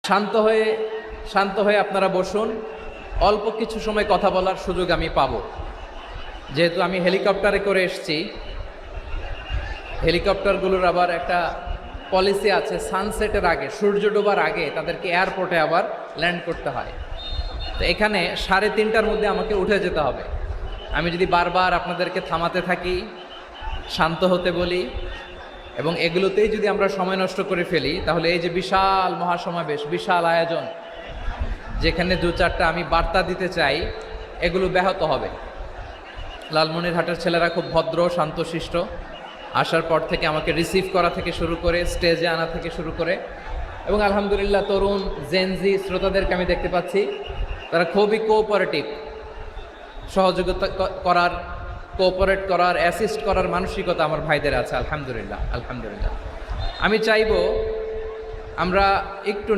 শান্ত হয়ে শান্ত হয়ে আপনারা বসুন। অল্প কিছু সময় কথা বলার সুযোগ আমি পাবো, যেহেতু আমি হেলিকপ্টারে করে এসেছি। হেলিকপ্টারগুলোর আবার একটা পলিসি আছে, সানসেটের আগে, সূর্য ডোবার আগে তাদেরকে এয়ারপোর্টে আবার ল্যান্ড করতে হয়। তো এখানে 3:30টার মধ্যে আমাকে উঠে যেতে হবে। আমি যদি বারবার আপনাদেরকে থামাতে থাকি, শান্ত হতে বলি এবং এগুলোতেই যদি আমরা সময় নষ্ট করে ফেলি, তাহলে এই যে বিশাল মহাসমাবেশ, বিশাল আয়োজন, যেখানে 2-4টা আমি বার্তা দিতে চাই, এগুলো ব্যাহত হবে। লালমনিরহাটের ছেলেরা খুব ভদ্র, শান্তশিষ্ট। আসার পর থেকে আমাকে রিসিভ করা থেকে শুরু করে স্টেজে আনা থেকে শুরু করে, এবং আলহামদুলিল্লাহ তরুণ জেনজি শ্রোতাদেরকে আমি দেখতে পাচ্ছি, তারা খুবই কোঅপারেটিভ। সহযোগিতা করার, কোঅপারেট করার, অ্যাসিস্ট করার মানসিকতা আমার ভাইদের আছে। আলহামদুলিল্লাহ, আলহামদুলিল্লাহ। আমি চাইবো আমরা একটু